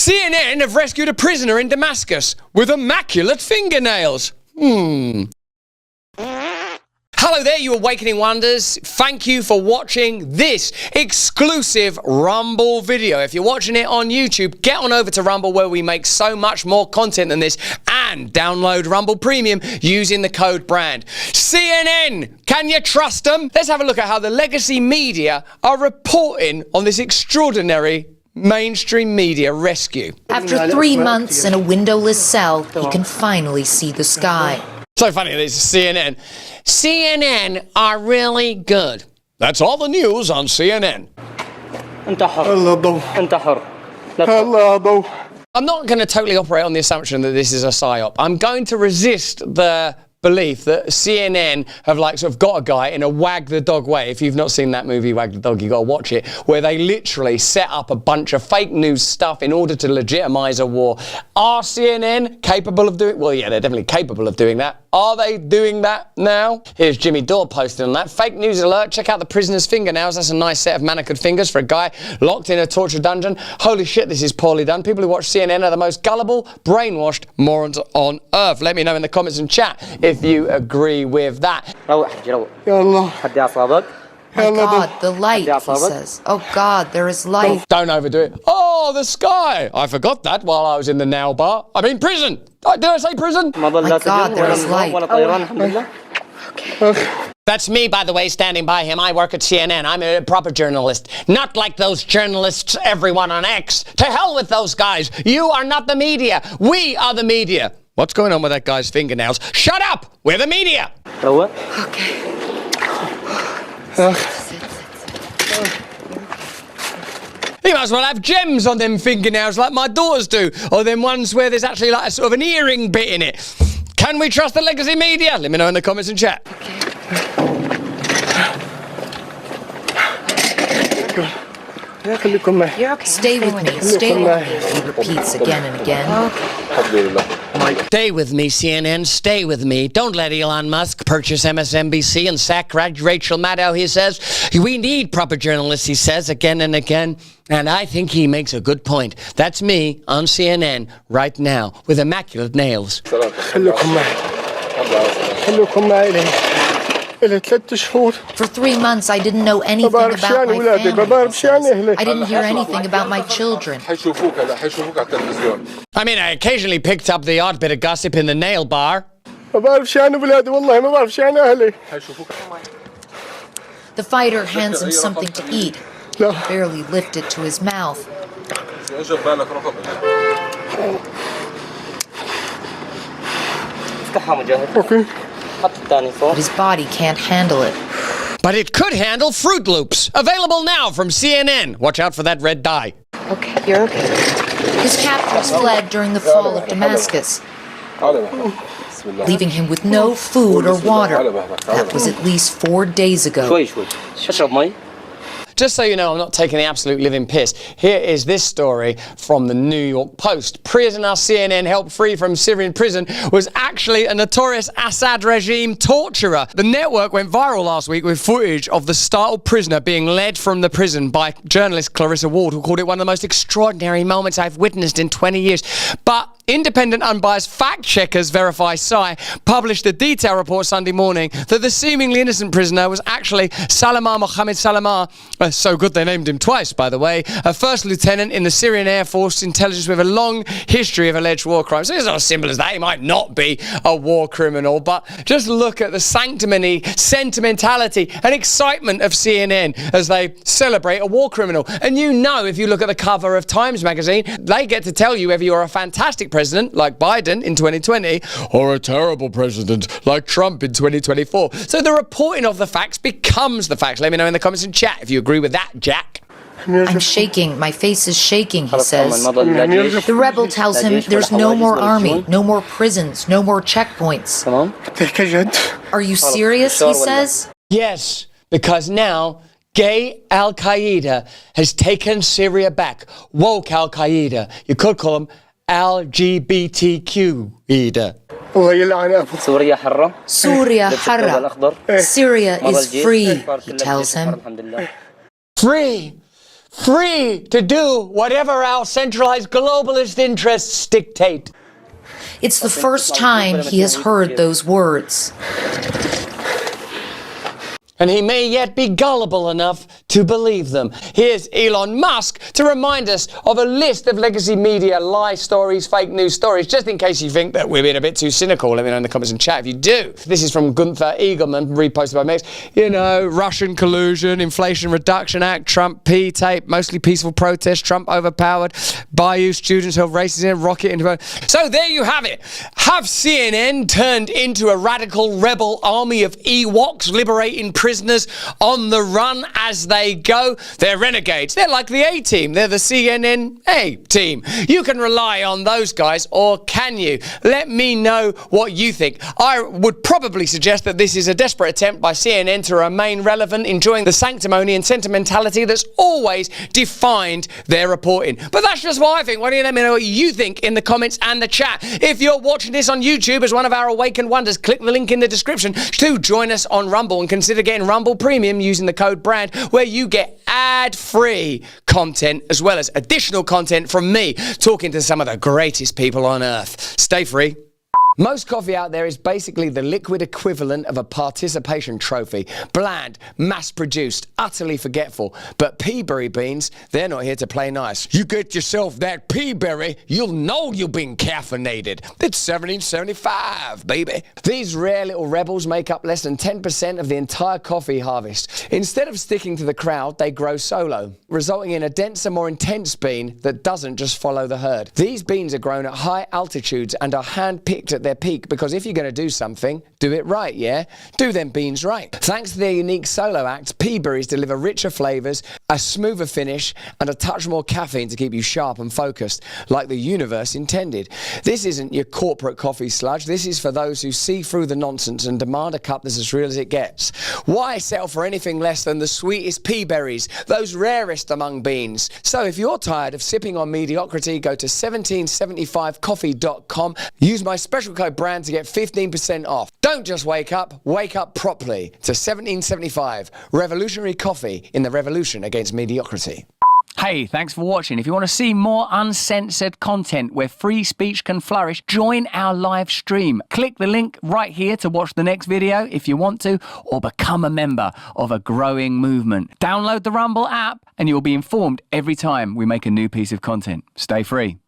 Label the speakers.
Speaker 1: CNN have rescued a prisoner in Damascus with immaculate fingernails. Hello there, you awakening wonders. Thank you for watching this exclusive Rumble video. If you're watching it on YouTube, get on over to Rumble where we make so much more content than this, and download Rumble Premium using the code BRAND. CNN, can you trust them? Let's have a look at how the legacy media are reporting on this extraordinary mainstream media rescue.
Speaker 2: After 3 months in a windowless cell, he can finally see the sky.
Speaker 1: So funny, this is CNN. CNN are really good. That's all the news on CNN. I'm not going to totally operate on the assumption that this is a psyop. I'm going to resist the belief that CNN have sort of got a guy in a wag the dog way. If you've not seen that movie Wag the Dog, you got to watch it, where they literally set up a bunch of fake news stuff in order to legitimize a war. Are CNN capable of doing? Well, yeah, they're definitely capable of doing that. Are they doing that now? Here's Jimmy Dore posting on that. Fake news alert. Check out the prisoner's fingernails. That's a nice set of manicured fingers for a guy locked in a torture dungeon. Holy shit, this is poorly done. People who watch CNN are the most gullible, brainwashed morons on earth. Let me know in the comments and chat if you agree with that.
Speaker 2: My God, the light, he says. Oh God, there is light.
Speaker 1: Don't overdo it. Oh, the sky. I forgot that while I was in the nail bar. I mean prison. Did I say prison?
Speaker 2: My God, there is light.
Speaker 1: That's me, by the way, standing by him. I work at CNN. I'm a proper journalist. Not like those journalists, everyone on X. To hell with those guys. You are not the media. We are the media. What's going on with that guy's fingernails? Shut up! We're the media!
Speaker 2: Okay.
Speaker 1: You might as well have gems on them fingernails like my daughters do, or them ones where there's actually like a sort of an earring bit in it. Can we trust the legacy media? Let me know in the comments and chat.
Speaker 2: Stay with me, stay with me, he repeats again and again.
Speaker 1: Stay with me, CNN, stay with me. Don't let Elon Musk purchase MSNBC and sack Rachel Maddow, he says. We need proper journalists, he says, again and again. And I think he makes a good point. That's me on CNN right now with immaculate nails.
Speaker 2: For 3 months, I didn't know anything about my family. I didn't hear anything about my children.
Speaker 1: I mean, I occasionally picked up the odd bit of gossip in the nail bar.
Speaker 2: The fighter hands him something to eat. He barely lift it to his mouth. But his body can't handle it.
Speaker 1: But it could handle Fruit Loops. Available now from CNN. Watch out for that red dye.
Speaker 2: Okay, you're okay. His captors fled during the fall of Damascus, leaving him with no food or water. That was at least 4 days ago.
Speaker 1: Just so you know, I'm not taking the absolute living piss. Here is this story from the New York Post. Prisoner CNN helped free from Syrian prison was actually a notorious Assad regime torturer. The network went viral last week with footage of the startled prisoner being led from the prison by journalist Clarissa Ward, who called it one of the most extraordinary moments I've witnessed in 20 years. But independent, unbiased fact-checkers Verify Psy published a detailed report Sunday morning that the seemingly innocent prisoner was actually Salamah Mohammed Salamah. So good they named him twice, by the way. A first lieutenant in the Syrian Air Force intelligence with a long history of alleged war crimes. So it's not as simple as that. He might not be a war criminal, but just look at the sanctimony, sentimentality, and excitement of CNN as they celebrate a war criminal. And you know, if you look at the cover of Times magazine, they get to tell you whether you're a fantastic president like Biden in 2020 or a terrible president like Trump in 2024. So the reporting of the facts becomes the facts. Let me know in the comments and chat if you agree with that, Jack.
Speaker 2: I'm shaking. My face is shaking, he says. The rebel tells him there's no more army, no more prisons, no more checkpoints. Are you serious, he says?
Speaker 1: Yes, because now gay Al-Qaeda has taken Syria back. Woke Al-Qaeda. You could call them LGBTQ-ida.
Speaker 2: Surya Harra. Syria is free, he tells him.
Speaker 1: Free! free to do whatever our centralized globalist interests dictate.
Speaker 2: It's the first time he has heard those words.
Speaker 1: And he may yet be gullible enough to believe them. Here's Elon Musk to remind us of a list of legacy media lie stories, fake news stories, just in case you think that we're being a bit too cynical. Let me know in the comments and chat if you do. This is from Gunther Eagleman, reposted by Max. You know, Russian collusion, Inflation Reduction Act, Trump P-tape, mostly peaceful protests, Trump overpowered, Bayou students held racism, rocket into... So there you have it. Have CNN turned into a radical rebel army of Ewoks liberating prisoners on the run as they go? They're renegades. They're like the A-team. They're the CNN A-team. You can rely on those guys, or can you? Let me know what you think. I would probably suggest that this is a desperate attempt by CNN to remain relevant, enjoying the sanctimony and sentimentality that's always defined their reporting. But that's just what I think. Why don't you let me know what you think in the comments and the chat? If you're watching this on YouTube as one of our awakened wonders, click the link in the description to join us on Rumble and consider getting Rumble Premium using the code BRAND, where you get ad-free content as well as additional content from me talking to some of the greatest people on earth. Stay free. Most coffee out there is basically the liquid equivalent of a participation trophy. Bland, mass-produced, utterly forgetful. But peaberry beans, they're not here to play nice. You get yourself that peaberry, you'll know you've been caffeinated. It's 1775, baby. These rare little rebels make up less than 10% of the entire coffee harvest. Instead of sticking to the crowd, they grow solo, resulting in a denser, more intense bean that doesn't just follow the herd. These beans are grown at high altitudes and are hand-picked at their peak, because if you're going to do something, do it right, yeah? Do them beans right. Thanks to their unique solo act, peaberries deliver richer flavors, a smoother finish, and a touch more caffeine to keep you sharp and focused, like the universe intended. This isn't your corporate coffee sludge. This is for those who see through the nonsense and demand a cup that's as real as it gets. Why settle for anything less than the sweetest peaberries, those rarest among beans? So if you're tired of sipping on mediocrity, go to 1775coffee.com. Use my special code BRAND to get 15% off. Don't just wake up properly to 1775. Revolutionary coffee in the revolution against mediocrity. Hey, thanks for watching. If you want to see more uncensored content where free speech can flourish, join our live stream. Click the link right here to watch the next video if you want to, or become a member of a growing movement. Download the Rumble app and you'll be informed every time we make a new piece of content. Stay free.